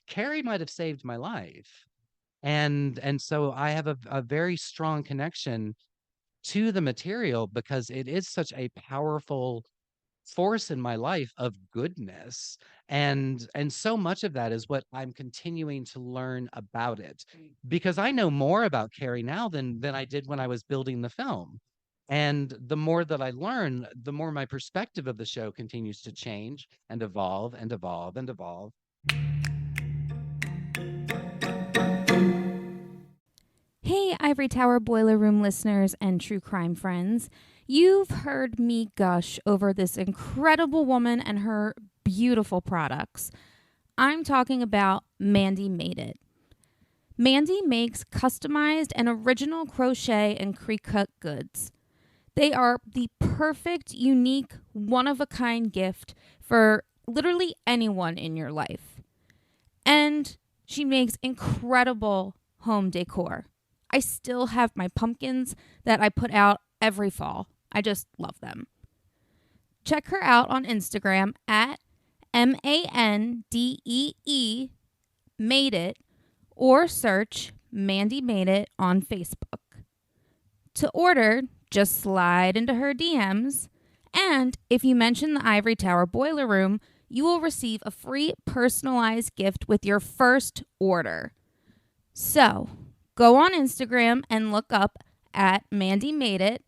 Carrie might have saved my life. And so I have a very strong connection to the material because it is such a powerful force in my life of goodness. And so much of that is what I'm continuing to learn about it, because I know more about Carrie now than I did when I was building the film. And the more that I learn, the more my perspective of the show continues to change and evolve and evolve and evolve. Hey, Ivory Tower Boiler Room listeners and true crime friends. You've heard me gush over this incredible woman and her beautiful products. I'm talking about Mandy Made It. Mandy makes customized and original crochet and pre-cut goods. They are the perfect, unique, one-of-a-kind gift for literally anyone in your life. And she makes incredible home decor. I still have my pumpkins that I put out every fall. I just love them. Check her out on Instagram at MANDEE Made It, or search Mandy Made It on Facebook. To order, just slide into her DMs, and if you mention the Ivory Tower Boiler Room, you will receive a free personalized gift with your first order. So, go on Instagram and look up at Mandy Made It,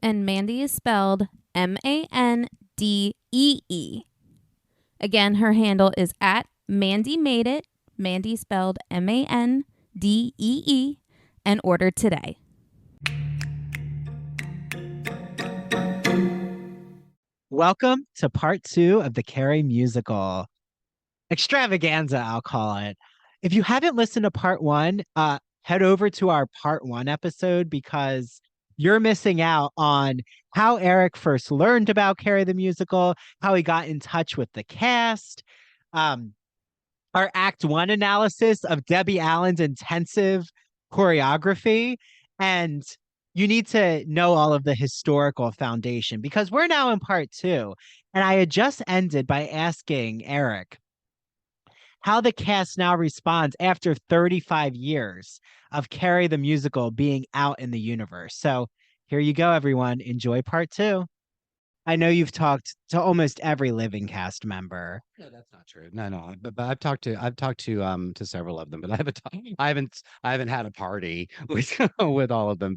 and Mandy is spelled MANDEE. Again, her handle is at Mandy Made It, Mandy spelled MANDEE, and order today. Welcome to part 2 of the Carrie Musical extravaganza, I'll call it. If you haven't listened to part 1, head over to our part 1 episode because you're missing out on how Erik first learned about Carrie the Musical, how he got in touch with the cast, our Act 1 analysis of Debbie Allen's intensive choreography, and you need to know all of the historical foundation because we're now in part 2. And I had just ended by asking Erik how the cast now responds after 35 years of Carrie the Musical being out in the universe. So here you go, everyone. Enjoy part 2. I know you've talked to almost every living cast member. No, that's not true. No. But I've talked to several of them, but I haven't had a party with with all of them.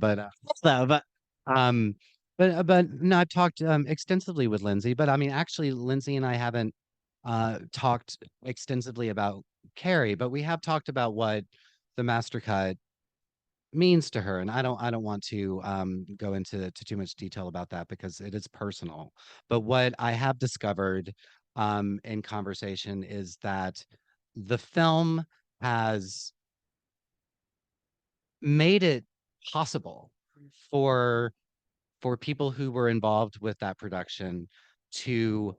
So, but Um, but no, I've talked extensively with Linzi. But I mean, actually, Linzi and I haven't talked extensively about Carrie, but we have talked about what the master cut means to her, and I don't want to go into too much detail about that because it is personal. But what I have discovered in conversation is that the film has made it possible for people who were involved with that production to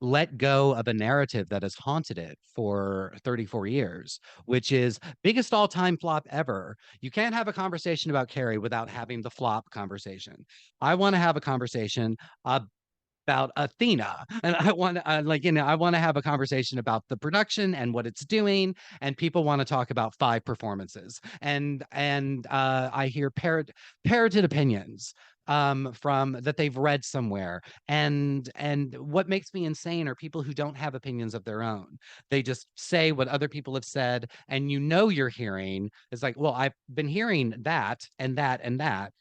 let go of a narrative that has haunted it for 34 years, which is biggest all-time flop ever. You can't have a conversation about Carrie without having the flop conversation. I want to have a conversation about Athena, and I want to I want to have a conversation about the production and what it's doing, and people want to talk about 5 performances, and I hear parroted opinions from that they've read somewhere. And what makes me insane are people who don't have opinions of their own. They just say what other people have said, and you're hearing it's like, well, I've been hearing that and that and that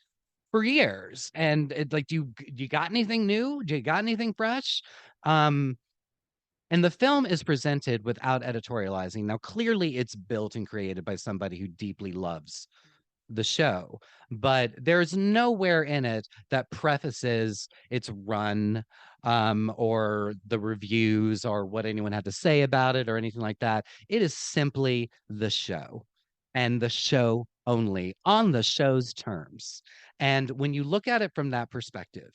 for years. And it's like, do you got anything new? Do you got anything fresh? Um, and the film is presented without editorializing. Now, clearly, it's built and created by somebody who deeply loves the show, but there's nowhere in it that prefaces its run, or the reviews or what anyone had to say about it or anything like that. It is simply the show, and the show only, on the show's terms. And when you look at it from that perspective,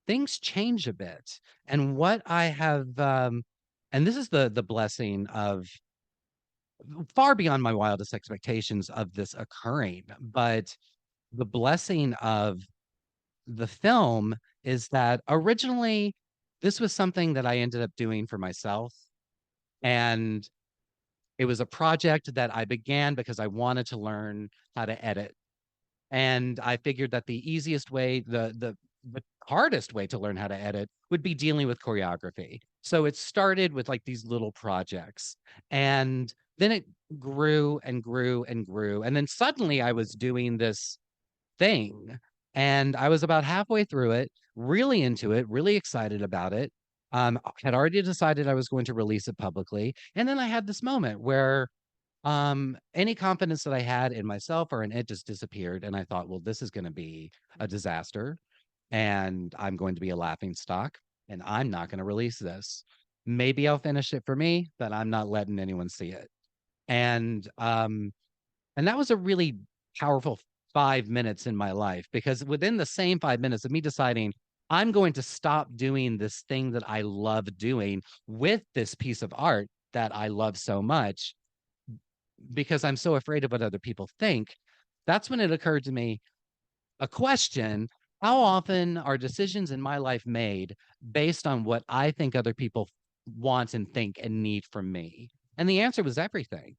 things change a bit. And what I have, and this is the blessing of, far beyond my wildest expectations of this occurring, but the blessing of the film is that originally this was something that I ended up doing for myself. And It was a project that I began because I wanted to learn how to edit. And I figured that the easiest way, the hardest way to learn how to edit would be dealing with choreography. So it started with like these little projects. And then it grew and grew and grew. And then suddenly I was doing this thing. And I was about halfway through it, really into it, really excited about it. Had already decided I was going to release it publicly. And then I had this moment where any confidence that I had in myself or in it just disappeared. And I thought, well, this is going to be a disaster and I'm going to be a laughing stock and I'm not going to release this. Maybe I'll finish it for me, but I'm not letting anyone see it. And um, and that was a really powerful 5 minutes in my life because within the same 5 minutes of me deciding I'm going to stop doing this thing that I love doing with this piece of art that I love so much because I'm so afraid of what other people think, that's when it occurred to me a question. How often are decisions in my life made based on what I think other people want and think and need from me? And the answer was everything,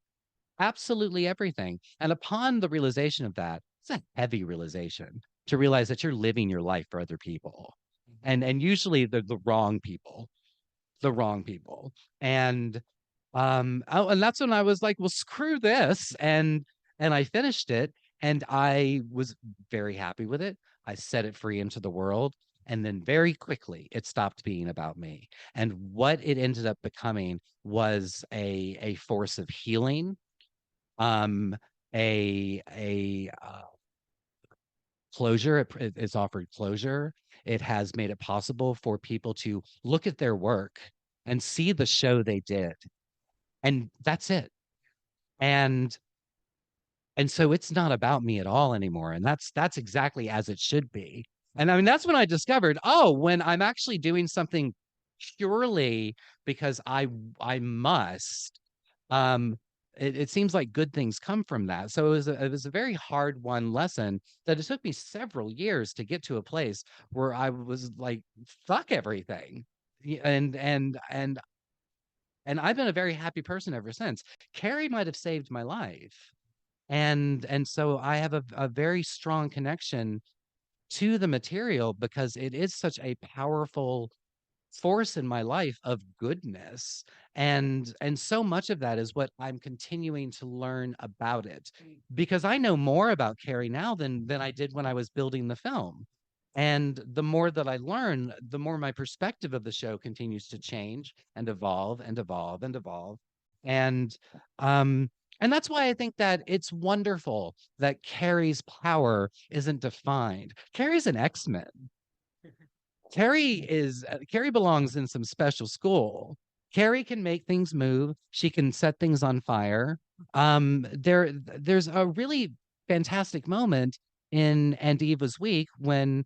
absolutely everything. And upon the realization of that, it's a heavy realization to realize that you're living your life for other people. And usually the wrong people, the wrong people. And oh, and that's when I was like, well, screw this. And I finished it and I was very happy with it. I set it free into the world. And then very quickly it stopped being about me. And what it ended up becoming was a force of healing, um, a closure. It's offered closure. It has made it possible for people to look at their work and see the show they did. And that's it. And and so it's not about me at all anymore. And that's exactly as it should be. And I mean, that's when I discovered, oh, when I'm actually doing something purely because I must, um, it seems like good things come from that. So it was a very hard one lesson that it took me several years to get to a place where I was like, fuck everything. And I've been a very happy person ever since. Carrie might have saved my life. And so I have a very strong connection to the material because it is such a powerful force in my life of goodness. And so much of that is what I'm continuing to learn about it because I know more about Carrie now than I did when I was building the film. And the more that I learn, the more my perspective of the show continues to change and evolve and evolve and evolve. And um and that's why I think that it's wonderful that Carrie's power isn't defined. Carrie's an X-Men. Carrie belongs in some special school. Carrie can make things move. She can set things on fire. There's a really fantastic moment in And Eve Was Weak when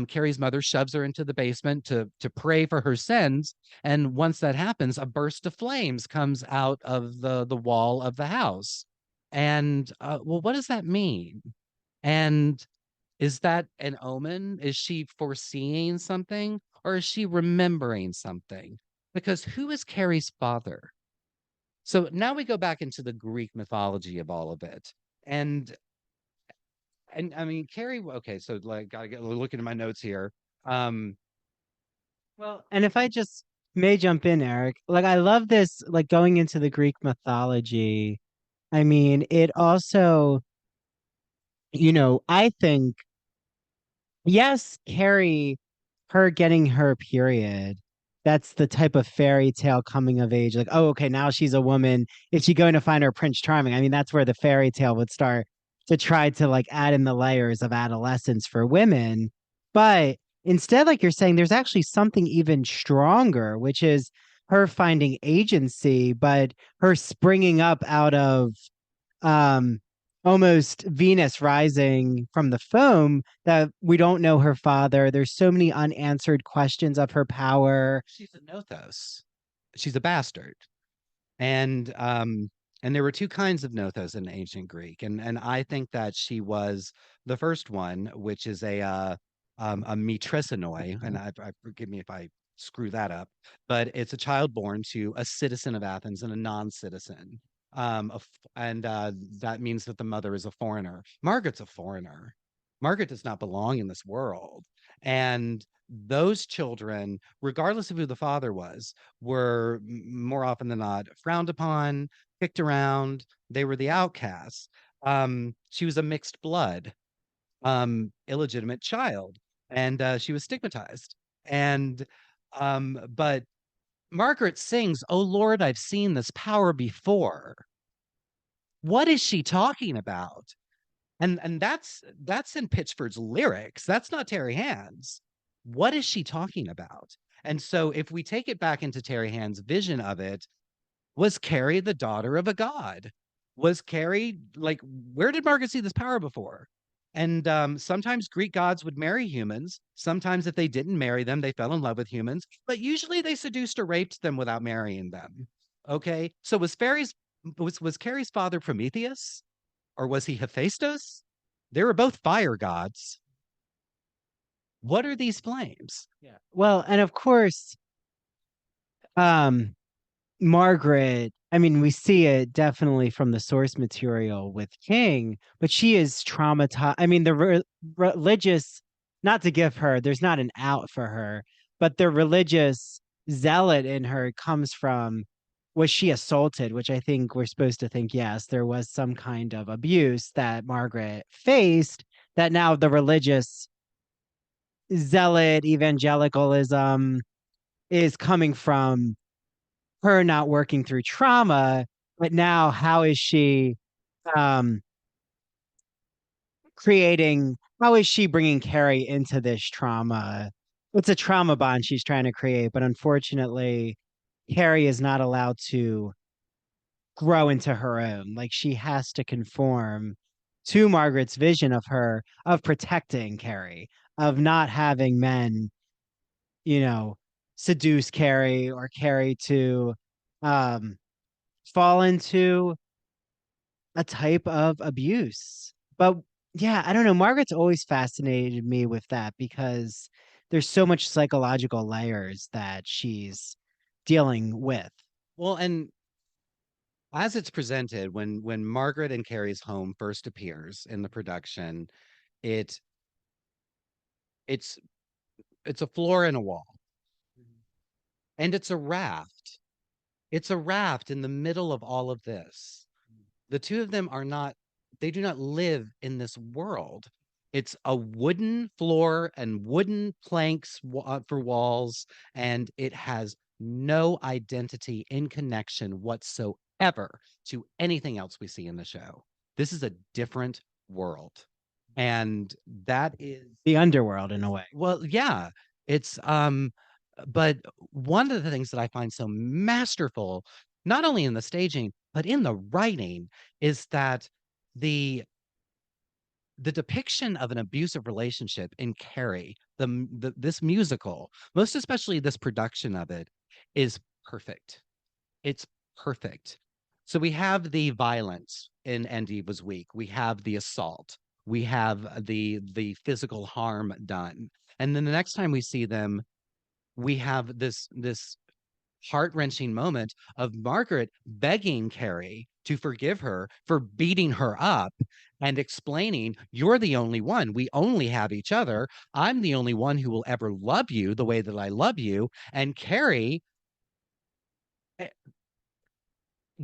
Carrie's mother shoves her into the basement to pray for her sins. And once that happens, a burst of flames comes out of the wall of the house. And well, what does that mean? And is that an omen? Is she foreseeing something or is she remembering something? Because who is Carrie's father? So now we go back into the Greek mythology of all of it. And and I mean Carrie, okay, so like gotta get looking at my notes here. Um Well, and if I just may jump in, Erik, like I love this, like going into the Greek mythology. I mean, it also, I think, yes, Carrie, her getting her period, that's the type of fairy tale coming of age. Like, oh, okay, now she's a woman. Is she going to find her Prince Charming? I mean, that's where the fairy tale would start to try to like add in the layers of adolescence for women. But instead, like you're saying, there's actually something even stronger, which is her finding agency, but her springing up out of um almost Venus rising from the foam, that we don't know her father. There's so many unanswered questions of her power. she's a Nothos. She's a bastard. And and there were two kinds of Nothos in ancient Greek, and I think that she was the first one, which is a metrissanoi, and I forgive me if I screw that up, but it's a child born to a citizen of Athens and a non-citizen. and that means that the mother is a foreigner. Margaret's a foreigner. Margaret does not belong in this world. And those children, regardless of who the father was, were more often than not frowned upon, kicked around. They were the outcasts. She was a mixed blood, illegitimate child, and she was stigmatized. And but Margaret sings, "Oh Lord, I've seen this power before." What is she talking about? And that's in Pitchford's lyrics. That's not Terry Hand's. What is she talking about? And so if we take it back into Terry Hand's vision of it, was Carrie the daughter of a god? Was Carrie like, where did Margaret see this power before? And sometimes Greek gods would marry humans. Sometimes if they didn't marry them, they fell in love with humans, but usually they seduced or raped them without marrying them. Okay. So was Carrie's father Prometheus? Or was he Hephaestus? They were both fire gods. What are these flames? Yeah. Well, and of course, um, Margaret, I mean, we see it definitely from the source material with King, but she is traumatized. I mean, the religious, not to give her, there's not an out for her, but the religious zealot in her comes from, was she assaulted? Which I think we're supposed to think, yes, there was some kind of abuse that Margaret faced, that now the religious zealot evangelicalism is coming from her not working through trauma, but now how is she um how is she bringing Carrie into this trauma? It's a trauma bond she's trying to create, but unfortunately, Carrie is not allowed to grow into her own. Like she has to conform to Margaret's vision of her, of protecting Carrie, of not having men, you know, seduce Carrie or Carrie to um fall into a type of abuse. But yeah, I don't know. Margaret's always fascinated me with that because there's so much psychological layers that she's dealing with. Well, and as it's presented, when Margaret and Carrie's home first appears in the production, it it's it's a floor and a wall, and it's a raft. It's a raft in the middle of all of this. The two of them are not, they do not live in this world. It's a wooden floor and wooden planks for walls, and it has no identity in connection whatsoever to anything else we see in the show. This is a different world. And that is The underworld in a way. well, yeah. It's but one of the things that I find so masterful, not only in the staging, but in the writing, is that the the depiction of an abusive relationship in Carrie, this musical, most especially this production of it, is perfect. It's perfect. So we have the violence in And Eve Was Weak. We have the assault. We have the physical harm done. And then the next time we see them, we have this heart-wrenching moment of Margaret begging Carrie to forgive her for beating her up and explaining, "You're the only one. We only have each other. I'm the only one who will ever love you the way that I love you." And Carrie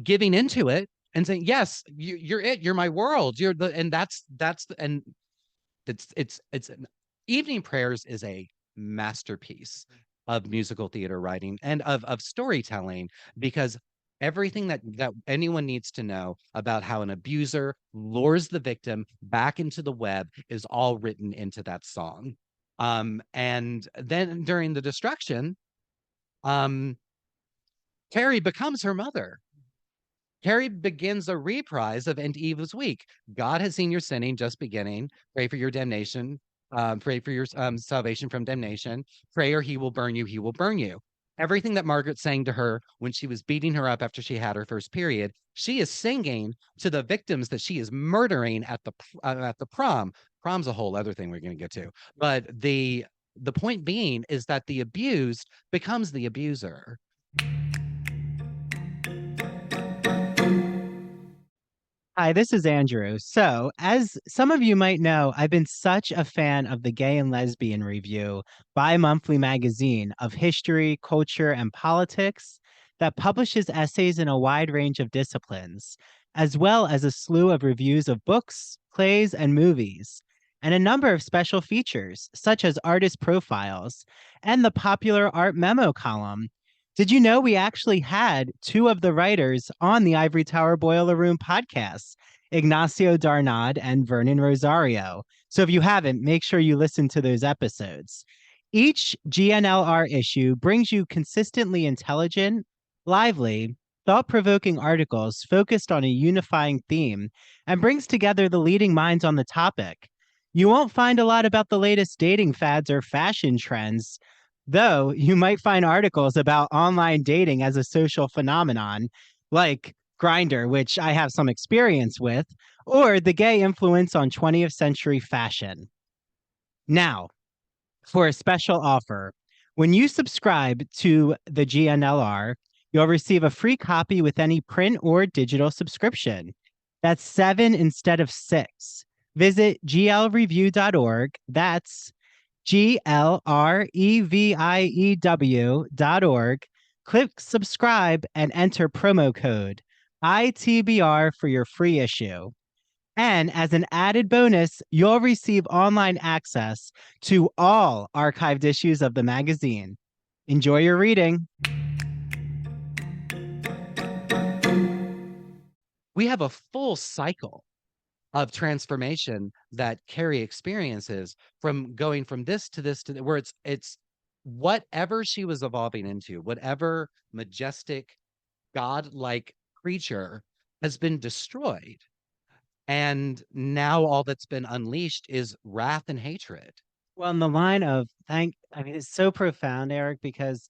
giving into it and saying, "Yes, you're it. You're my world. You're the," and and it's an Evening Prayers is a masterpiece of musical theater writing and of storytelling, because everything that anyone needs to know about how an abuser lures the victim back into the web is all written into that song. And then during the destruction, um, Carrie becomes her mother. Carrie begins a reprise of And Eve Was Weak. God has seen your sinning, just beginning. Pray for your damnation. Pray for your salvation from damnation. Pray or he will burn you. He will burn you. Everything that Margaret sang to her when she was beating her up after she had her first period, she is singing to the victims that she is murdering at the prom. Prom's a whole other thing we're going to get to. But the point being is that the abused becomes the abuser. Hi, this is Andrew. So, as some of you might know, I've been such a fan of the Gay and Lesbian Review, bi-monthly magazine of history, culture, and politics that publishes essays in a wide range of disciplines, as well as a slew of reviews of books, plays, and movies, and a number of special features, such as artist profiles and the popular art memo column. Did you know we actually had two of the writers on the Ivory Tower Boiler Room podcast, Ignacio Darnad and Vernon Rosario? So if you haven't, make sure you listen to those episodes. Each GNLR issue brings you consistently intelligent, lively, thought provoking articles focused on a unifying theme and brings together the leading minds on the topic. You won't find a lot about the latest dating fads or fashion trends, though you might find articles about online dating as a social phenomenon, like Grindr, which I have some experience with, or the gay influence on 20th century fashion. Now, for a special offer, when you subscribe to the GNLR, you'll receive a free copy with any print or digital subscription. That's 7 instead of 6. Visit glreview.org. That's glreview.org. Click subscribe and enter promo code ITBR for your free issue. And as an added bonus, you'll receive online access to all archived issues of the magazine. Enjoy your reading. We have a full cycle of transformation that Carrie experiences from going from this to this to where it's whatever she was evolving into, whatever majestic, godlike creature has been destroyed. And now all that's been unleashed is wrath and hatred. Well, in the line of I mean, it's so profound, Erik, because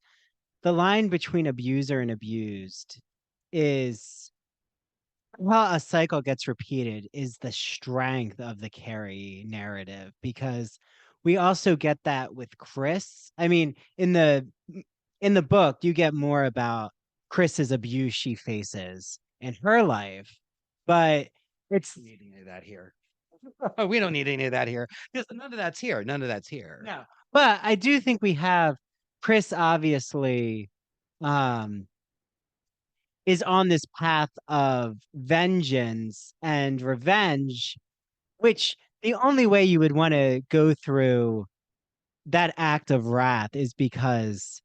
the line between abuser and abused is how a cycle gets repeated is the strength of the Carrie narrative, because we also get that with Chris. I mean, in the book, you get more about Chris's abuse she faces in her life, but it's We don't need any of that here. We don't need any of that here. Because none of that's here. None of that's here. no. But I do think we have Chris obviously um is on this path of vengeance and revenge, which the only way you would want to go through that act of wrath is because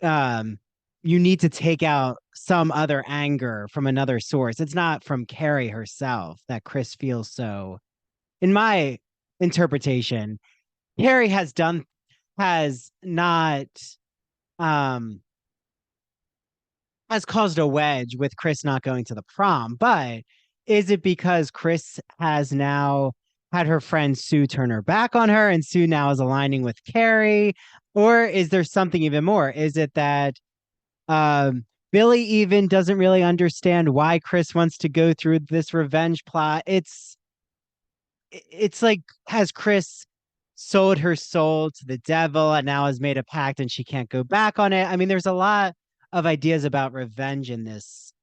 um you need to take out some other anger from another source. It's not from Carrie herself that Chris feels so. In my interpretation, Carrie has not um has caused a wedge with Chris not going to the prom, but is it because Chris has now had her friend Sue turn her back on her and Sue now is aligning with Carrie? Or is there something even more? Is it that Billy even doesn't really understand why Chris wants to go through this revenge plot? It's like, has Chris sold her soul to the devil and now has made a pact and she can't go back on it? I mean, there's a lot of ideas about revenge in this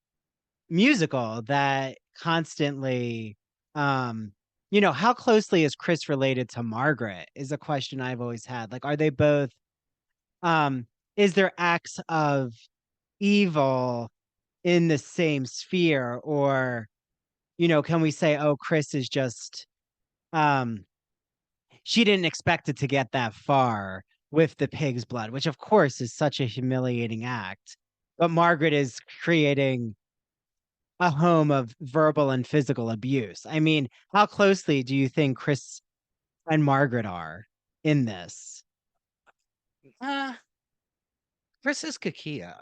musical that constantly how closely is Chris related to Margaret is a question I've always had. Like, are they both um is there acts of evil in the same sphere, or can we say, oh, Chris is just um she didn't expect it to get that far with the pig's blood, which of course is such a humiliating act. But Margaret is creating a home of verbal and physical abuse. I mean, how closely do you think Chris and Margaret are in this? Uh, Chris is Kakia.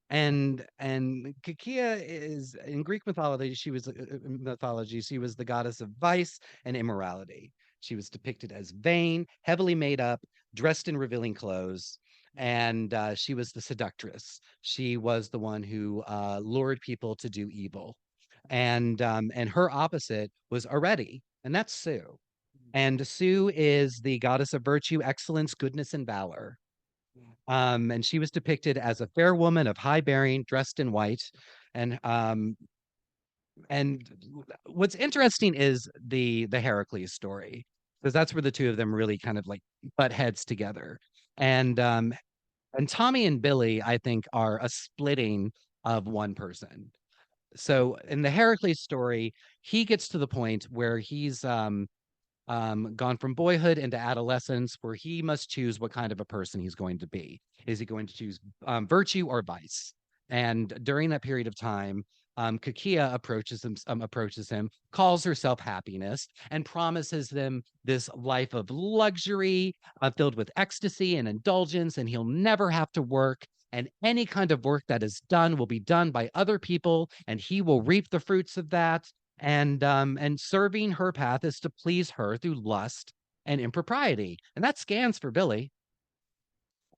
And Kakia is in Greek mythology. She was the goddess of vice and immorality. She was depicted as vain, heavily made up, dressed in revealing clothes, and she was the seductress. She was the one who lured people to do evil, and her opposite was Areti, and that's Sue. And Sue is the goddess of virtue, excellence, goodness, and valor. And she was depicted as a fair woman of high bearing, dressed in white, and and what's interesting is the Heracles story, because that's where the two of them really kind of like butt heads together. And Tommy and Billy, I think, are a splitting of one person. So in the Heracles story, he gets to the point where he's gone from boyhood into adolescence, where he must choose what kind of a person he's going to be. Is he going to choose virtue or vice? And during that period of time, Kakia approaches him, calls herself happiness, and promises them this life of luxury filled with ecstasy and indulgence, and he'll never have to work. And any kind of work that is done will be done by other people, and he will reap the fruits of that. And serving her path is to please her through lust and impropriety, and that scans for Billy.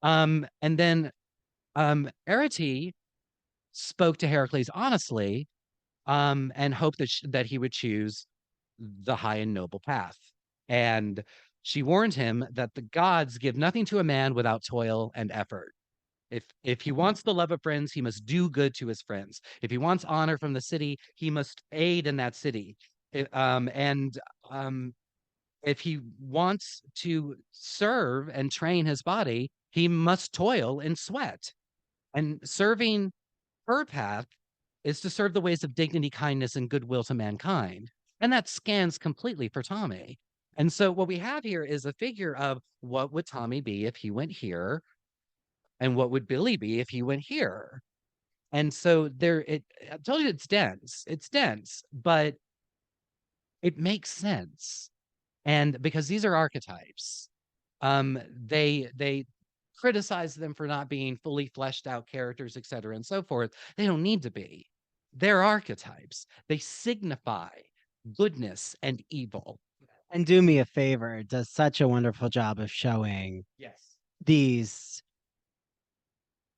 And then Arete spoke to Heracles honestly, and hoped that he would choose the high and noble path. And she warned him that the gods give nothing to a man without toil and effort. If he wants the love of friends, he must do good to his friends. If he wants honor from the city, he must aid in that city. And if he wants to serve and train his body, he must toil and sweat. And serving her path is to serve the ways of dignity, kindness, and goodwill to mankind. And that scans completely for Tommy. And so what we have here is a figure of what would Tommy be if he went here, and what would Billy be if he went here? And so I told you it's dense, but it makes sense. And because these are archetypes, they criticize them for not being fully fleshed out characters, et cetera, and so forth. They don't need to be. They're archetypes. They signify goodness and evil. And do me a favor, it does such a wonderful job of showing Yes. these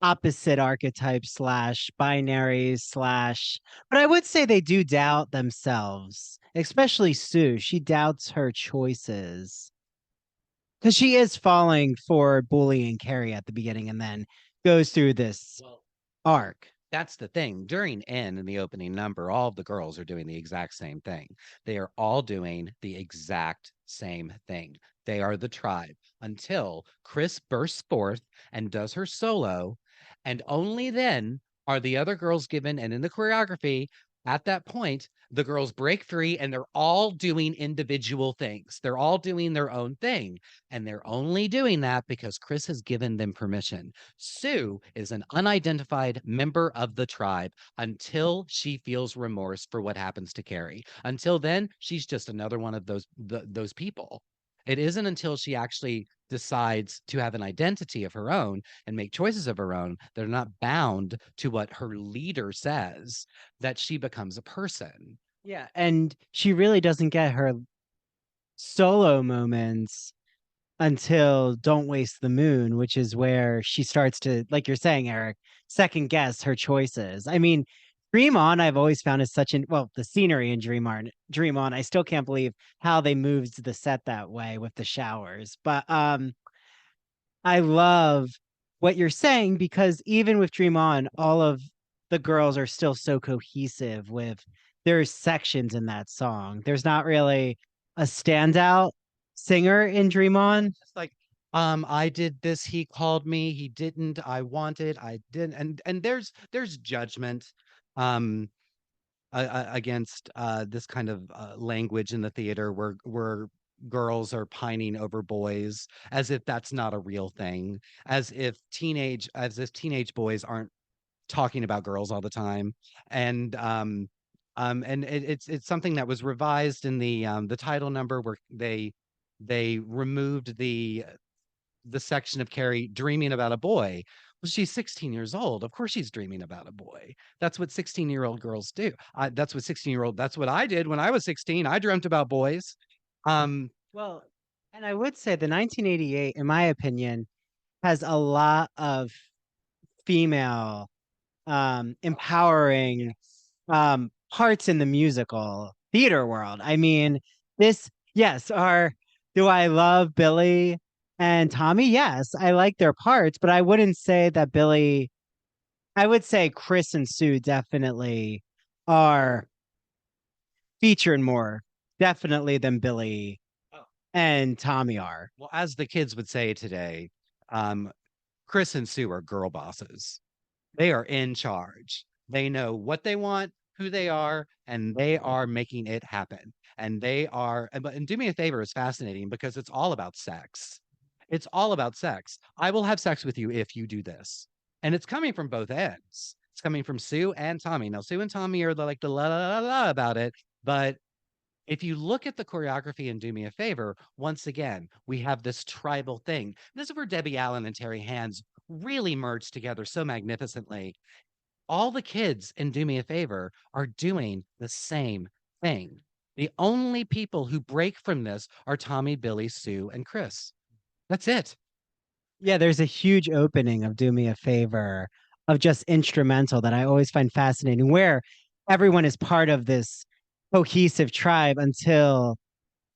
opposite archetypes slash binaries slash, but I would say they do doubt themselves, especially Sue. She doubts her choices because she is falling for bullying Carrie at the beginning and then goes through this Well, arc. that's the thing. During N in the opening number, all of the girls are doing the exact same thing. They are all doing the exact same thing. They are the tribe until Chris bursts forth and does her solo. And only then are the other girls given, and in the choreography, at that point, the girls break free and they're all doing individual things. They're all doing their own thing. And they're only doing that because Chris has given them permission. Sue is an unidentified member of the tribe until she feels remorse for what happens to Carrie. Until then, she's just another one of those people. It isn't until she actually decides to have an identity of her own and make choices of her own that are not bound to what her leader says that she becomes a person. Yeah, and she really doesn't get her solo moments until Don't Waste the Moon, which is where she starts to, like you're saying, Erik, second guess her choices. I mean, Dream On, I've always found is such an, well, the scenery in Dream On, I still can't believe how they moved the set that way with the showers. But I love what you're saying because even with Dream On, all of the girls are still so cohesive with there's sections in that song. There's not really a standout singer in Dream On. Just like, I did this, he called me, he didn't, I wanted, I didn't, and there's judgment um against this kind of language in the theater where girls are pining over boys as if that's not a real thing, as if teenage boys aren't talking about girls all the time. And it's something that was revised in the title number where they removed the section of Carrie dreaming about a boy. Well, she's 16 years old. Of course she's dreaming about a boy. That's what 16-year-old girls do. That's what I did when I was 16. I dreamt about boys. Well, and I would say the 1988, in my opinion, has a lot of female empowering parts in the musical theater world. I mean, yes, do I love Billy and Tommy? Yes, I like their parts, but I wouldn't say that I would say Chris and Sue definitely are featured more, definitely, than Billy Oh. and Tommy are. Well, as the kids would say today, um, Chris and Sue are girl bosses. They are in charge. They know what they want, who they are, and they are making it happen. And they are, and Do Me a Favor is fascinating because it's all about sex. It's all about sex. I will have sex with you if you do this. And it's coming from both ends. It's coming from Sue and Tommy. Now, Sue and Tommy are like the la la la la about it, but if you look at the choreography and Do Me a Favor, once again, we have this tribal thing. This is where Debbie Allen and Terry Hands really merged together so magnificently. All the kids in Do Me a Favor are doing the same thing. The only people who break from this are Tommy, Billy, Sue, and Chris. That's it. Yeah, there's a huge opening of Do Me a Favor of just instrumental that I always find fascinating, where everyone is part of this cohesive tribe until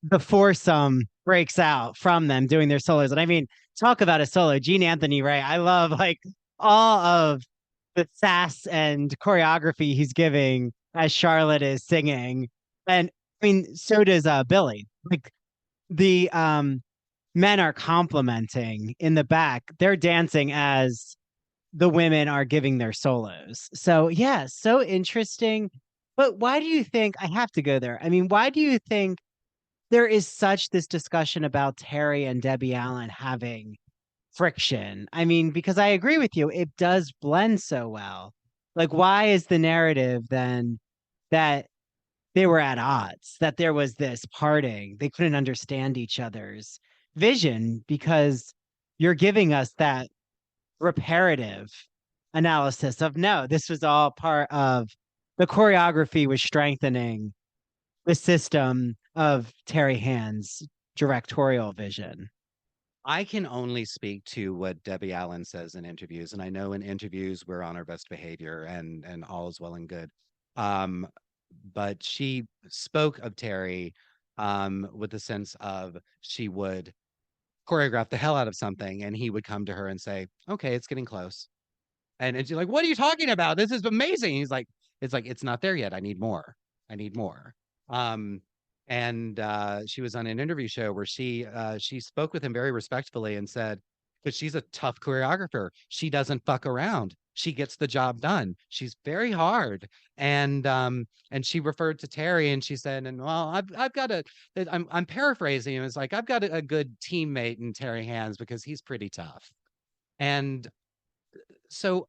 the foursome breaks out from them doing their solos. And I mean, talk about a solo. Gene Anthony, right? I love like all of the sass and choreography he's giving as Charlotte is singing. And I mean, so does Billy. Like the men are complimenting in the back. They're dancing as the women are giving their solos. So yeah, so interesting. But why do you think I have to go there? I mean, why do you think there is such this discussion about Terry and Debbie Allen having friction? I mean, because I agree with you, it does blend so well. Like, why is the narrative then that they were at odds, that there was this parting, they couldn't understand each other's vision? Because you're giving us that reparative analysis of no, this was all part of the choreography was strengthening the system of Terry Hand's directorial vision. I can only speak to what Debbie Allen says in interviews, and I know in interviews we're on our best behavior and all is well and good. Um, but she spoke of Terry with the sense of she would choreograph the hell out of something, and he would come to her and say, "Okay, it's getting close." And she's like, "What are you talking about? This is amazing." He's like, it's not there yet. I need more. I need more." Um, and she was on an interview show where she spoke with him very respectfully and said, because she's a tough choreographer, she doesn't fuck around. She gets the job done. She's very hard. And she referred to Terry and she said, and well, I've got I'm paraphrasing. It was like, I've got a good teammate in Terry Hands because he's pretty tough. And so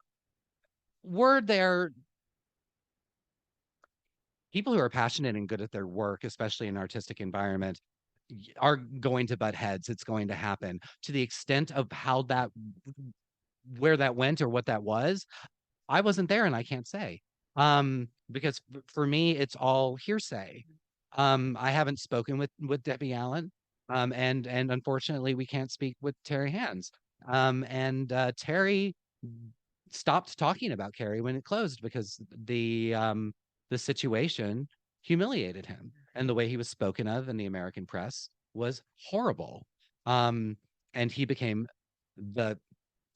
were there people who are passionate and good at their work, especially in an artistic environment, are going to butt heads. It's going to happen. To the extent of how that, where that went or what that was, I wasn't there and I can't say. Because for me, it's all hearsay. I haven't spoken with Debbie Allen. And unfortunately, we can't speak with Terry Hands. Terry stopped talking about Carrie when it closed because the situation humiliated him, and the way he was spoken of in the American press was horrible. Um, and he became the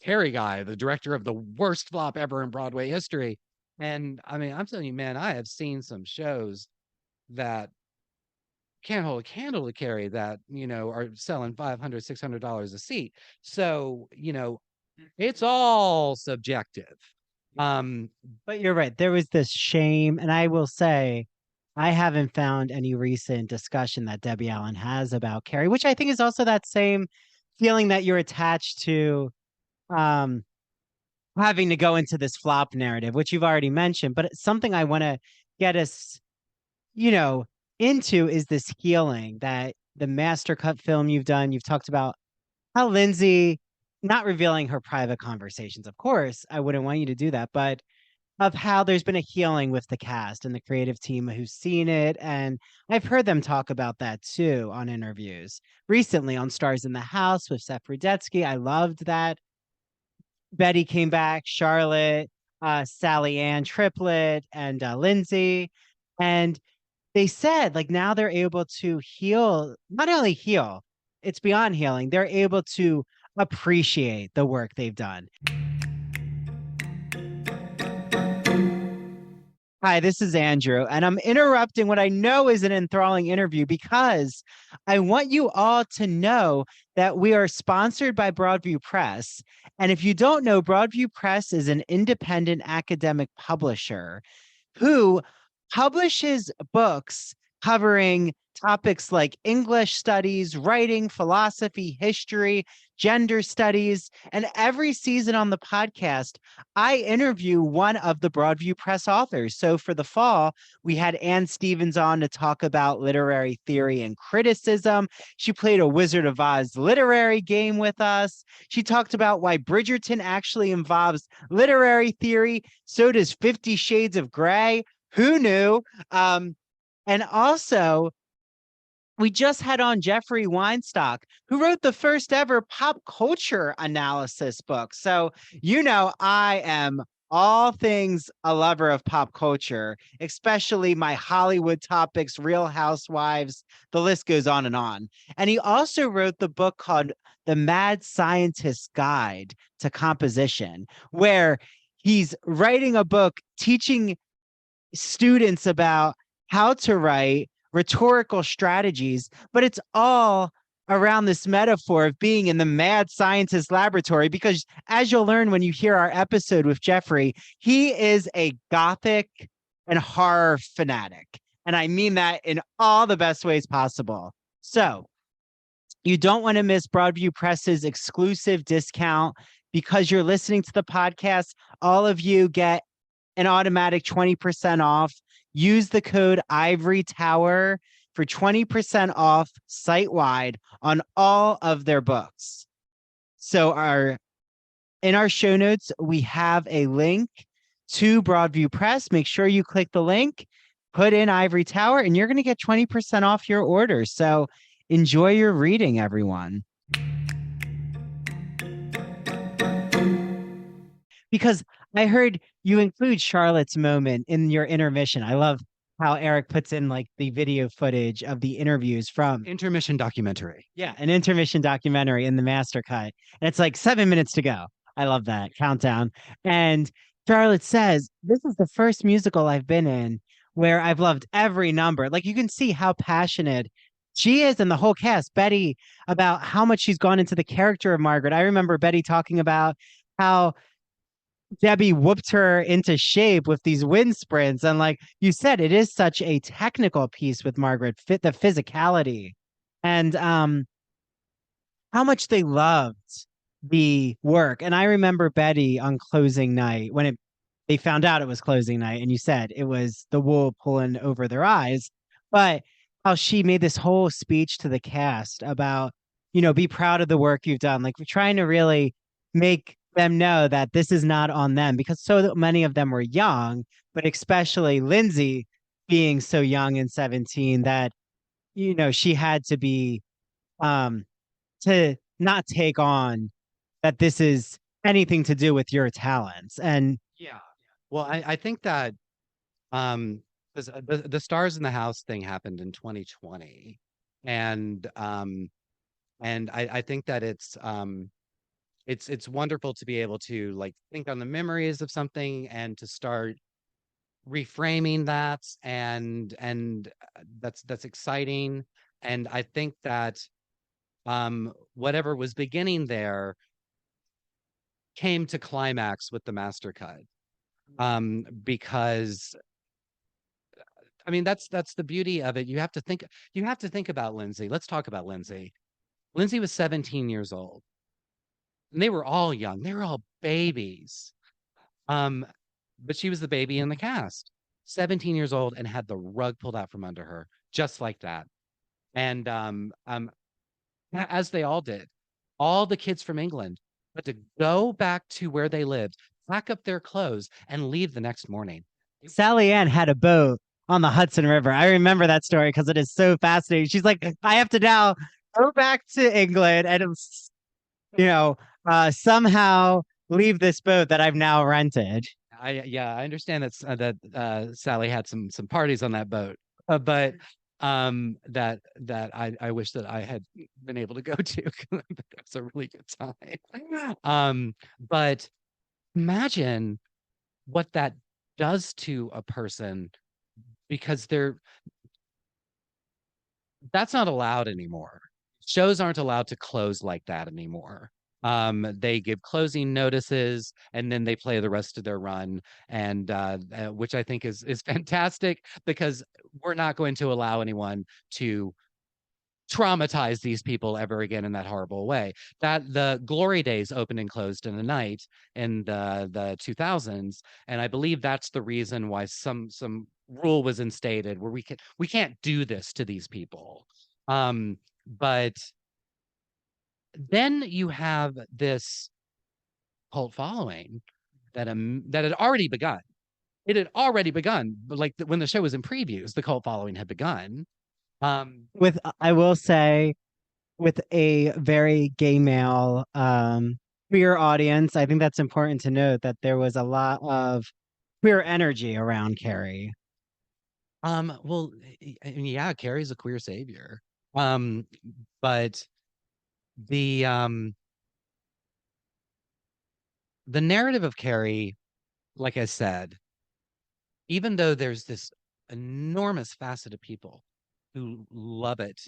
Carrie guy, the director of the worst flop ever in Broadway history. And I mean, I'm telling you, man, I have seen some shows that can't hold a candle to Carrie that, are selling $500, $600 a seat. So, it's all subjective. But you're right. There was this shame, and I will say, I haven't found any recent discussion that Debbie Allen has about Carrie, which I think is also that same feeling that you're attached to um, having to go into this flop narrative, which you've already mentioned. But it's something I want to get us, you know, into is this healing that the master cut film you've done. You've talked about how Linzi, not revealing her private conversations, of course, I wouldn't want you to do that, but of how there's been a healing with the cast and the creative team who's seen it. And I've heard them talk about that too on interviews. Recently on Stars in the House with Seth Rudetsky, I loved that. Betty came back, Charlotte, Sally Ann Triplet, and Linzi. And they said, like, now they're able to heal, not only heal, it's beyond healing, they're able to appreciate the work they've done. Hi, this is Andrew, and I'm interrupting what I know is an enthralling interview because I want you all to know that we are sponsored by Broadview Press. And if you don't know, Broadview Press is an independent academic publisher who publishes books covering topics like English studies, writing, philosophy, history, gender studies. And every season on the podcast, I interview one of the Broadview Press authors. So for the fall, we had Anne Stevens on to talk about literary theory and criticism. She played a Wizard of Oz literary game with us. She talked about why Bridgerton actually involves literary theory. So does 50 Shades of Grey. Who knew? And also, we just had on Jeffrey Weinstock, who wrote the first ever pop culture analysis book. So, I am all things a lover of pop culture, especially my Hollywood topics, Real Housewives, the list goes on and on. And he also wrote the book called The Mad Scientist's Guide to Composition, where he's writing a book teaching students about how to write rhetorical strategies, but it's all around this metaphor of being in the mad scientist laboratory. Because as you'll learn when you hear our episode with Jeffrey, he is a gothic and horror fanatic. And I mean that in all the best ways possible. So you don't want to miss Broadview Press's exclusive discount because you're listening to the podcast. All of you get an automatic 20% off. Use the code Ivory Tower for 20% off site-wide on all of their books. So in our show notes, we have a link to Broadview Press. Make sure you click the link, put in Ivory Tower, and you're going to get 20% off your order. So enjoy your reading, everyone. Because I heard you include Charlotte's moment in your intermission. I love how Erik puts in like the video footage of the interviews from Intermission documentary. Yeah, an intermission documentary in the master cut. And it's like 7 minutes to go. I love that countdown. And Charlotte says, "This is the first musical I've been in where I've loved every number." Like you can see how passionate she is and the whole cast, Betty, about how much she's gone into the character of Margaret. I remember Betty talking about how Debbie whooped her into shape with these wind sprints. And like you said, it is such a technical piece with Margaret, the physicality and how much they loved the work. And I remember Betty on closing night when they found out it was closing night, and you said it was the wool pulling over their eyes, but how she made this whole speech to the cast about, be proud of the work you've done. Like we're trying to really make them know that this is not on them because so many of them were young, but especially Linzi being so young and 17 that, she had to be to not take on that this is anything to do with your talents. And Yeah. Well, I think that because the Stars in the House thing happened in 2020, and I think that it's wonderful to be able to like think on the memories of something and to start reframing that, and that's exciting. And I think that whatever was beginning there came to climax with the master cut, because I mean that's the beauty of it. You have to think about Linzi. Let's talk about Linzi. Linzi was 17 years old, and they were all young. They were all babies. Um, but she was the baby in the cast, 17 years old, and had the rug pulled out from under her, just like that. And as they all did, all the kids from England had to go back to where they lived, pack up their clothes, and leave the next morning. Sally Ann had a boat on the Hudson River. I remember that story because it is so fascinating. She's like, I have to now go back to England and, somehow leave this boat that I've now rented. I understand that Sally had some parties on that boat, but that I wish that I had been able to go to. That's a really good time. But imagine what that does to a person, because that's not allowed anymore. Shows aren't allowed to close like that anymore. They give closing notices and then they play the rest of their run, and which I think is fantastic, because we're not going to allow anyone to traumatize these people ever again in that horrible way. That the Glory Days opened and closed in a night in the 2000s, and I believe that's the reason why some rule was instated where we can't do this to these people. But then you have this cult following that had already begun. It had already begun, but like when the show was in previews, the cult following had begun. With, I will say, with a very gay male queer audience, I think that's important to note that there was a lot of queer energy around Carrie. Well, yeah, Carrie's a queer savior. Um, but the um the narrative of Carrie, like I said, even though there's this enormous facet of people who love it,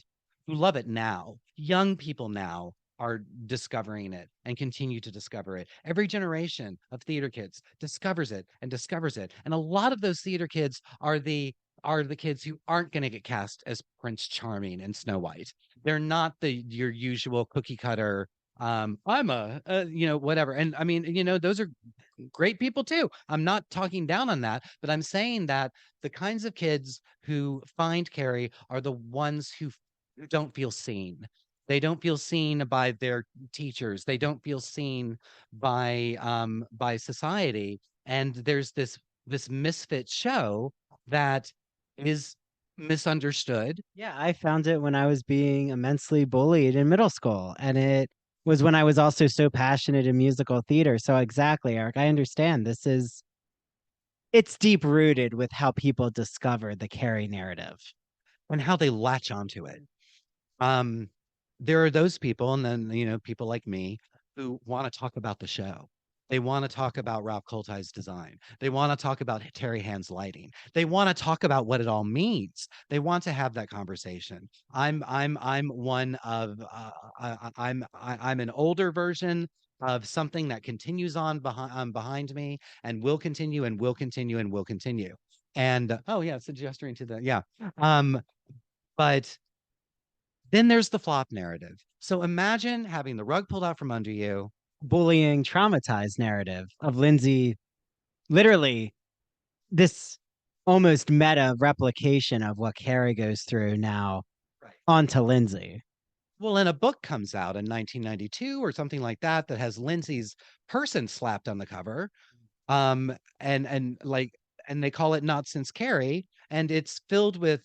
who love it now, young people now are discovering it and continue to discover it. Every generation of theater kids discovers it and discovers it. And a lot of those theater kids are the kids who aren't going to get cast as Prince Charming and Snow White. They're not your usual cookie cutter I'm a you know, whatever. And I mean, you know, those are great people too. I'm not talking down on that, but I'm saying that the kinds of kids who find Carrie are the ones who don't feel seen. They don't feel seen by their teachers. They don't feel seen by society. And there's this misfit show that is misunderstood. Yeah, I found it when I was being immensely bullied in middle school, and it was when I was also so passionate in musical theater. So exactly, Eric, I understand. It's deep rooted with how people discover the Carrie narrative. And how they latch onto it. Um, there are those people, and then, you know, people like me who want to talk about the show. They want to talk about Ralph Koltai's design. They want to talk about Terry Hand's lighting. They want to talk about what it all means. They want to have that conversation. I'm one of I'm an older version of something that continues on behind me and will continue and will continue and will continue. And oh yeah, it's gesturing to the yeah. But then there's the flop narrative. So imagine having the rug pulled out from under you. Bullying, traumatized narrative of Linzi, literally this almost meta replication of what Carrie goes through now Right. onto Linzi. Well, and a book comes out in 1992 or something like that that has Linzi's person slapped on the cover. And like, and they call it Not Since Carrie, and it's filled with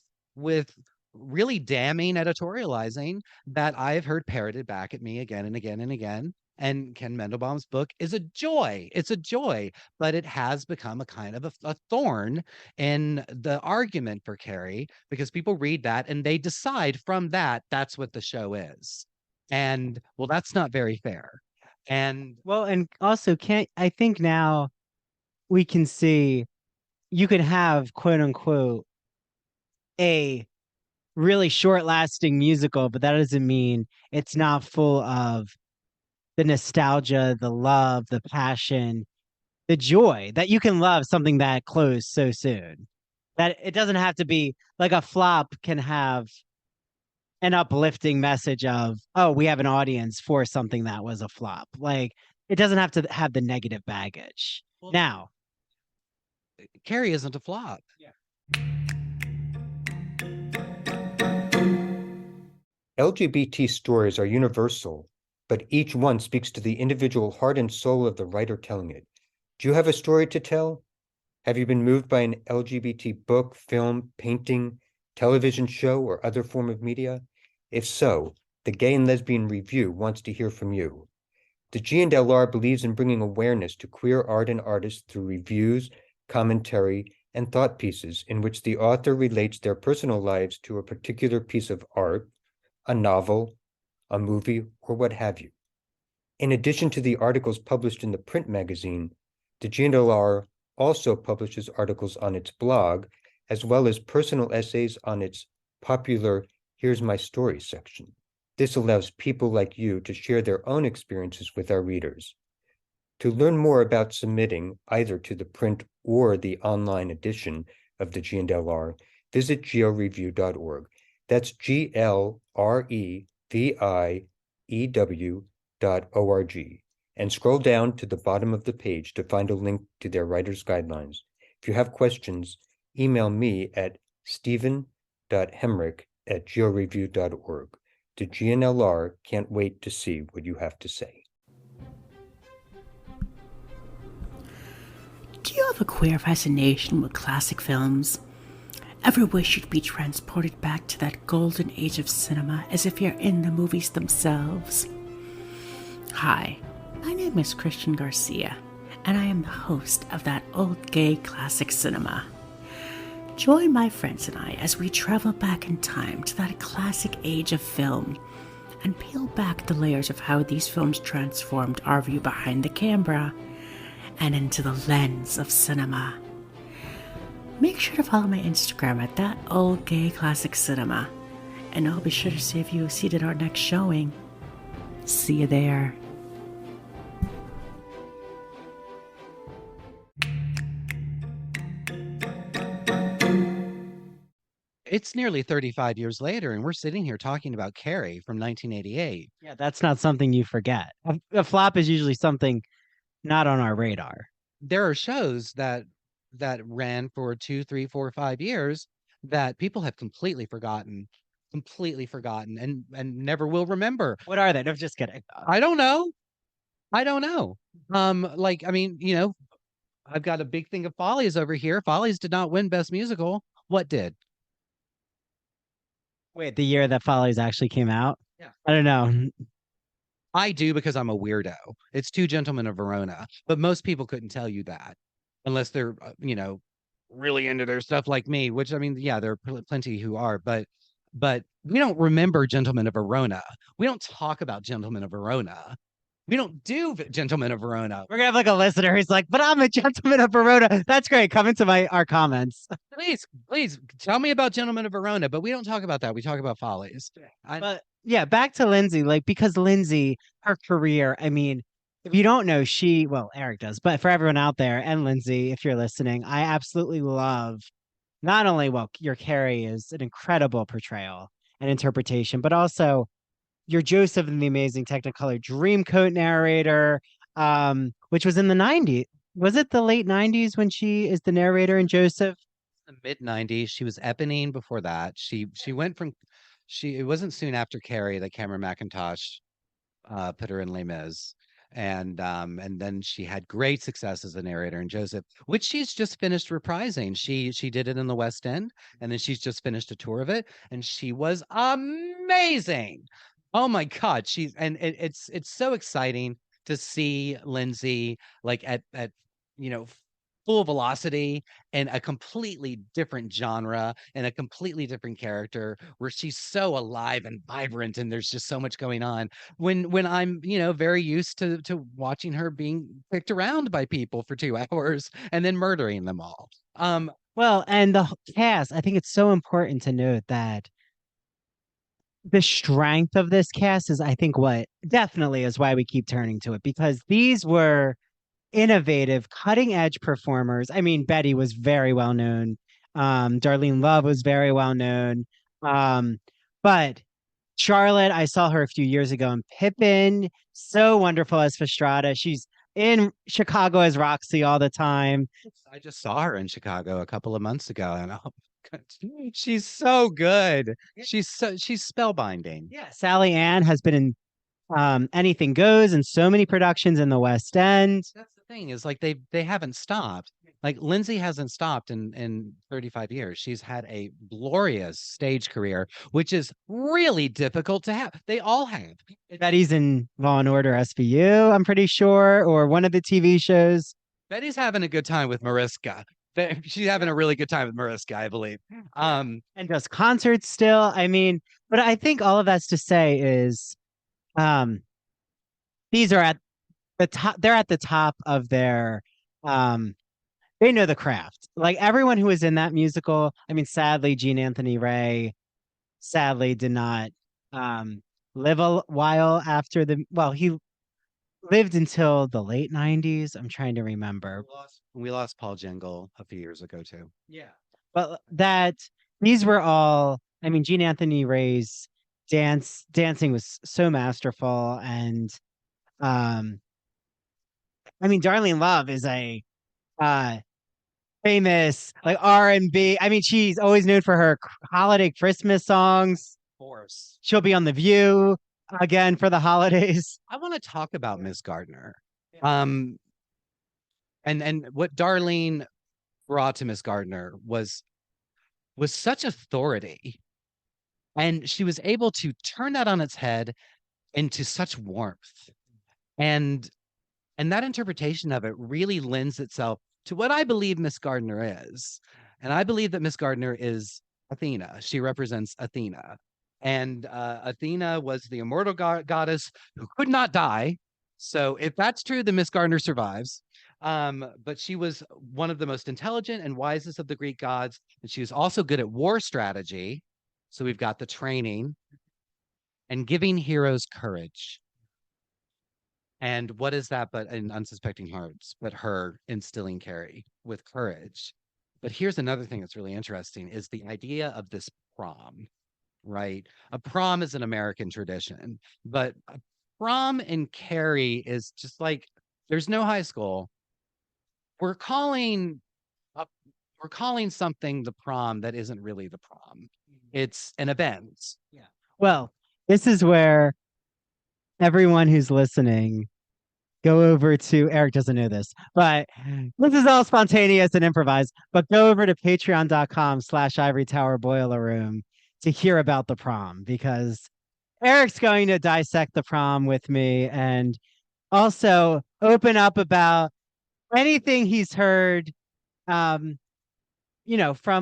really damning editorializing that I've heard parroted back at me again and again and again. And Ken Mendelbaum's book is a joy. It's a joy, but it has become a kind of a thorn in the argument for Carrie, because people read that and they decide from that that's what the show is. And well, that's not very fair. And Well, and also can't I think now we can see you can have quote unquote a really short lasting musical, but that doesn't mean it's not full of the nostalgia, the love, the passion, the joy that you can love something that closed so soon. That it doesn't have to be like a flop can have an uplifting message of, oh, we have an audience for something that was a flop. Like it doesn't have to have the negative baggage. well, Now, Carrie isn't a flop. LGBT stories are universal, but each one speaks to the individual heart and soul of the writer telling it. Do you have a story to tell? Have you been moved by an LGBT book, film, painting, television show, or other form of media? If so, the Gay and Lesbian Review wants to hear from you. The G&LR believes in bringing awareness to queer art and artists through reviews, commentary, and thought pieces in which the author relates their personal lives to a particular piece of art, a novel, a movie, or what have you. In addition to the articles published in the print magazine, the G&LR also publishes articles on its blog, as well as personal essays on its popular Here's My Story section. This allows people like you to share their own experiences with our readers. To learn more about submitting either to the print or the online edition of the G&LR, visit glreview.org. That's GLREVIEW.org. And scroll down to the bottom of the page to find a link to their writer's guidelines. If you have questions, email me at stephen.hemrick@glreview.org. The G&LR can't wait to see what you have to say. Do you have a queer fascination with classic films? Ever wish you'd be transported back to that golden age of cinema as if you're in the movies themselves? Hi, my name is Christian Garcia, and I am the host of That Old Gay Classic Cinema. Join my friends and I as we travel back in time to that classic age of film and peel back the layers of how these films transformed our view behind the camera and into the lens of cinema. Make sure to follow my Instagram at That Old Gay Classic Cinema, and I'll be sure to save you a seat at our next showing. See you there. It's nearly 35 years later, and we're sitting here talking about Carrie from 1988. Yeah, that's not something you forget. A flop is usually something not on our radar. There are shows that ran for 2, 3, 4, 5 years that people have completely forgotten, and never will remember. What are they? No, just kidding. I don't know. Like, I mean, I've got a big thing of Follies over here. Follies did not win Best Musical. What did? Wait, the year that Follies actually came out? Yeah. I don't know. I do, because I'm a weirdo. It's Two Gentlemen of Verona, but most people couldn't tell you that unless they're, really into their stuff like me, which, I mean, yeah, there are plenty who are, but we don't remember Gentlemen of Verona. We don't talk about Gentlemen of Verona. We don't do Gentlemen of Verona. We're gonna have like a listener who's like, but I'm a gentleman of Verona. That's great. Come into our comments. Please tell me about Gentlemen of Verona, but we don't talk about that. We talk about Follies. But yeah, back to Linzi, like, because Linzi, her career, I mean, if you don't know, well, Erik does, but for everyone out there, and Linzi, if you're listening, I absolutely love not only, well, your Carrie is an incredible portrayal and interpretation, but also your Joseph in the Amazing Technicolor Dreamcoat narrator, which was in the 90s. Was it the late 90s when she is the narrator in Joseph? The mid 90s. She was Eponine before that. She went from it wasn't soon after Carrie that Cameron McIntosh put her in Les Mis. And then she had great success as a narrator in Joseph, which she's just finished reprising. She did it in the West End, and then she's just finished a tour of it, and she was amazing. Oh my God, it's so exciting to see Linzi like at full velocity in a completely different genre and a completely different character, where she's so alive and vibrant, and there's just so much going on. When I'm very used to watching her being picked around by people for 2 hours and then murdering them all. Well, and the cast, I think it's so important to note that the strength of this cast is, I think, what definitely is why we keep turning to it, because these were innovative, cutting edge performers. I mean, Betty was very well known. Darlene Love was very well known. But Charlotte, I saw her a few years ago in Pippin. So wonderful as Fastrada. She's in Chicago as Roxy all the time. I just saw her in Chicago a couple of months ago, and she's so good. She's spellbinding. Yeah, Sally Ann has been in Anything Goes and so many productions in the West End. That's the thing, is like they haven't stopped. Like, Linzi hasn't stopped in 35 years. She's had a glorious stage career, which is really difficult to have. They all have. Betty's in Law and Order SVU, I'm pretty sure, or one of the TV shows. Betty's having a good time with Mariska. She's having a really good time with Mariska, I believe. And does concerts still. I mean, but I think all of that's to say is these are at the top. They're at the top of their they know the craft. Like everyone who was in that musical, I mean, sadly, Gene Anthony Ray sadly did not live a while after he lived until the late 90s. I'm trying to remember. We lost Paul Jingle a few years ago too. Yeah. But these were all, I mean, Gene Anthony Ray's dancing was so masterful. And I mean, Darlene Love is a famous like R&B. I mean, she's always known for her holiday Christmas songs. Of course. She'll be on The View again for the holidays. I want to talk about Miss Gardner. And what Darlene brought to Miss Gardner was such authority. And she was able to turn that on its head into such warmth. And that interpretation of it really lends itself to what I believe Miss Gardner is. And I believe that Miss Gardner is Athena. She represents Athena. And Athena was the immortal goddess who could not die. So if that's true, then Miss Gardner survives. But she was one of the most intelligent and wisest of the Greek gods. And she was also good at war strategy. So we've got the training and giving heroes courage. And what is that but in unsuspecting hearts, but her instilling Carrie with courage. But here's another thing that's really interesting is the idea of this prom, right? A prom is an American tradition, but a prom in Carrie is just like, there's no high school. We're calling something the prom that isn't really the prom. It's an event. Yeah. Well, this is where everyone who's listening, go over to, Erik doesn't know this, but this is all spontaneous and improvised, but go over to patreon.com/Ivory Tower Boiler Room to hear about the prom, because Erik's going to dissect the prom with me and also open up about anything he's heard, from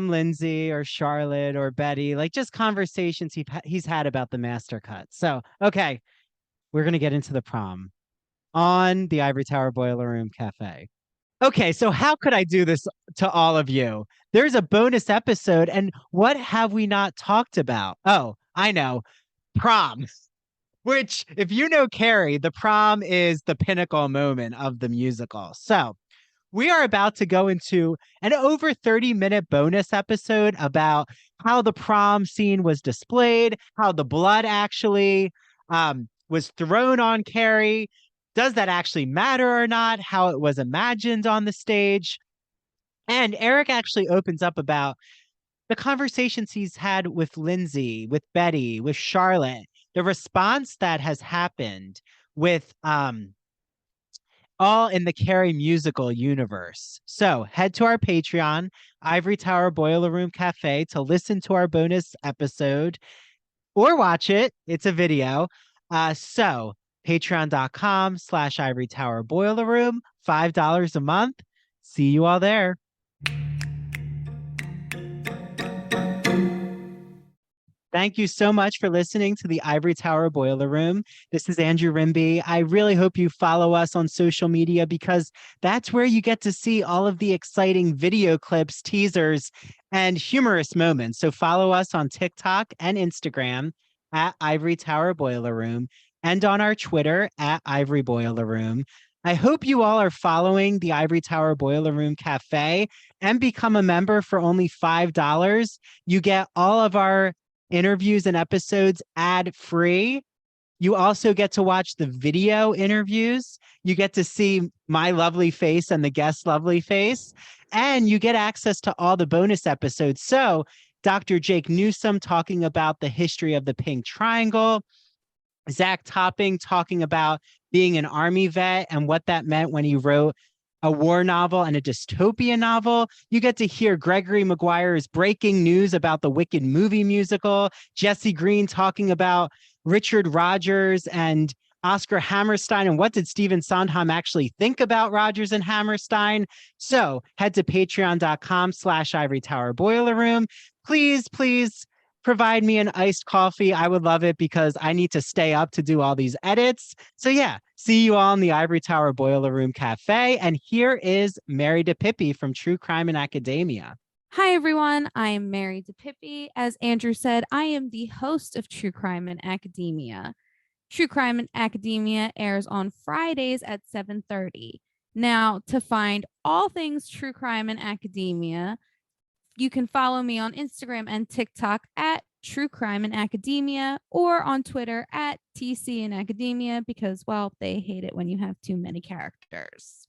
Linzi or Charlotte or Betty, like just conversations he's had about the master cut. So, okay, we're going to get into the prom on the Ivory Tower Boiler Room Cafe. Okay, so how could I do this to all of you? There's a bonus episode, and what have we not talked about? Oh, I know, prom. Which, if you know Carrie, the prom is the pinnacle moment of the musical. So we are about to go into an over 30-minute bonus episode about how the prom scene was displayed, how the blood actually was thrown on Carrie. Does that actually matter or not? How it was imagined on the stage. And Erik actually opens up about the conversations he's had with Linzi, with Betty, with Charlotte, the response that has happened with all in the Carrie musical universe. So head to our Patreon, Ivory Tower Boiler Room Cafe, to listen to our bonus episode or watch it. It's a video. So patreon.com/Ivory Tower Boiler Room, $5 a month. See you all there. Thank you so much for listening to the Ivory Tower Boiler Room. This is Andrew Rimby. I really hope you follow us on social media, because that's where you get to see all of the exciting video clips, teasers, and humorous moments. So follow us on TikTok and Instagram at Ivory Tower Boiler Room, and on our Twitter at Ivory Boiler Room. I hope you all are following the Ivory Tower Boiler Room Cafe and become a member for only $5. You get all of our interviews and episodes ad-free. You also get to watch the video interviews. You get to see my lovely face and the guest's lovely face, and you get access to all the bonus episodes. So Dr. Jake Newsom talking about the history of the Pink Triangle, Zach Topping talking about being an Army vet and what that meant when he wrote a war novel and a dystopian novel. You get to hear Gregory Maguire's breaking news about the Wicked movie musical, Jesse Green talking about Richard Rodgers and Oscar Hammerstein, and what did Stephen Sondheim actually think about Rodgers and Hammerstein. So head to patreon.com/Ivory Tower Boiler Room. Please provide me an iced coffee. I would love it, because I need to stay up to do all these edits. So yeah, See you all in the Ivory Tower Boiler Room Cafe. And here is Mary DePippi from True Crime and Academia. Hi, everyone. I am Mary DePippi. As Andrew said, I am the host of True Crime and Academia. True Crime and Academia airs on Fridays at 7:30. Now, to find all things True Crime and Academia, you can follow me on Instagram and TikTok at True Crime and Academia or on Twitter at TC and Academia because, well, they hate it when you have too many characters.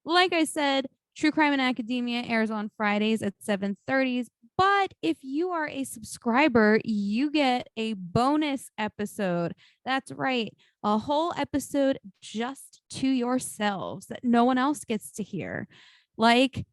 Like I said, True Crime and Academia airs on Fridays at 7:30. But if you are a subscriber, you get a bonus episode. That's right, a whole episode just to yourselves that no one else gets to hear. Like,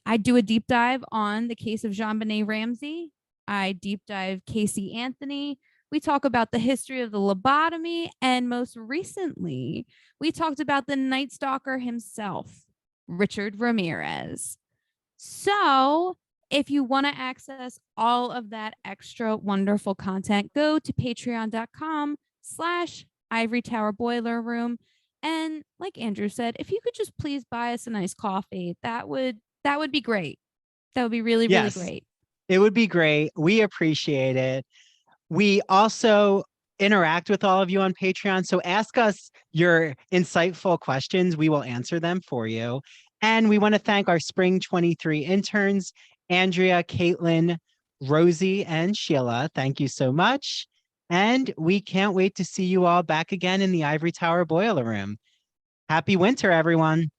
I do a deep dive on the case of JonBenet Ramsey. I deep dive Casey Anthony. We talk about the history of the lobotomy. And most recently, we talked about the Night Stalker himself, Richard Ramirez. So if you want to access all of that extra wonderful content, go to patreon.com/Ivory Tower Boiler Room. And like Andrew said, if you could just please buy us a nice coffee, that would be great. That would be really, really great. It would be great. We appreciate it. We also interact with all of you on Patreon. So ask us your insightful questions. We will answer them for you. And we want to thank our Spring 23 interns, Andrea, Caitlin, Rosie, and Sheila. Thank you so much. And we can't wait to see you all back again in the Ivory Tower Boiler Room. Happy winter, everyone.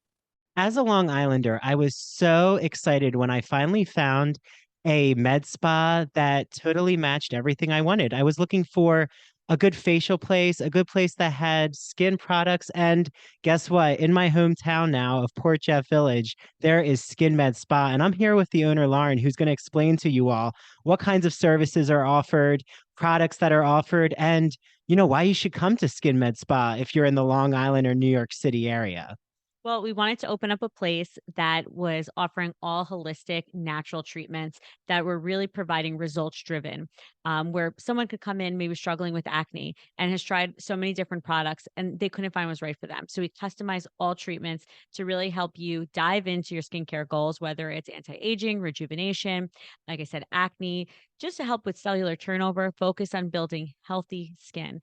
As a Long Islander, I was so excited when I finally found a med spa that totally matched everything I wanted. I was looking for a good facial place, a good place that had skin products. And guess what? In my hometown now of Port Jeff Village, there is Skin Med Spa. And I'm here with the owner, Lauren, who's going to explain to you all what kinds of services are offered, products that are offered, and why you should come to Skin Med Spa if you're in the Long Island or New York City area. Well, we wanted to open up a place that was offering all holistic, natural treatments that were really providing results driven, where someone could come in maybe struggling with acne and has tried so many different products and they couldn't find what's right for them. So we customize all treatments to really help you dive into your skincare goals, whether it's anti-aging, rejuvenation, like I said, acne, just to help with cellular turnover, focus on building healthy skin.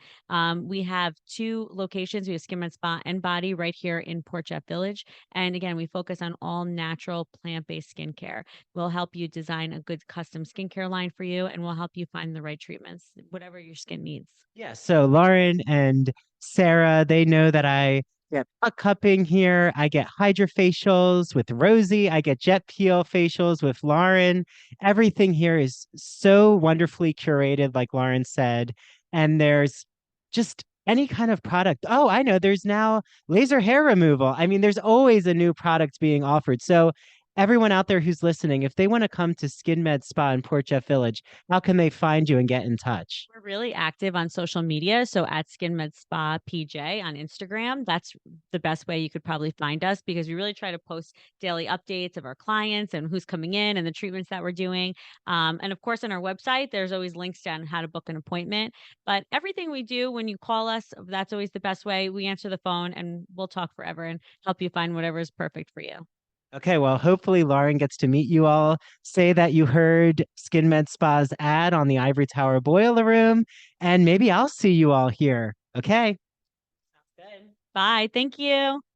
We have 2 locations. We have Skin Med Spa and Body right here in Port Jeff Village. And again, we focus on all natural plant-based skincare. We'll help you design a good custom skincare line for you, and we'll help you find the right treatments, whatever your skin needs. Yeah, so Lauren and Sarah, they know that I get butt cupping here. I get hydrofacials with Rosie. I get jet peel facials with Lauren. Everything here is so wonderfully curated, like Lauren said. And there's just any kind of product. Oh, I know. There's now laser hair removal. I mean, there's always a new product being offered. So everyone out there who's listening, if they want to come to Skin Med Spa in Port Jeff Village, how can they find you and get in touch? We're really active on social media. So at Skin Med Spa PJ on Instagram, that's the best way you could probably find us because we really try to post daily updates of our clients and who's coming in and the treatments that we're doing. And of course, on our website, there's always links down how to book an appointment. But everything we do, when you call us, that's always the best way. We answer the phone and we'll talk forever and help you find whatever is perfect for you. Okay, well, hopefully Lauren gets to meet you all. Say that you heard Skin Med Spa's ad on the Ivory Tower Boiler Room, and maybe I'll see you all here. Okay. Sounds good. Bye. Thank you.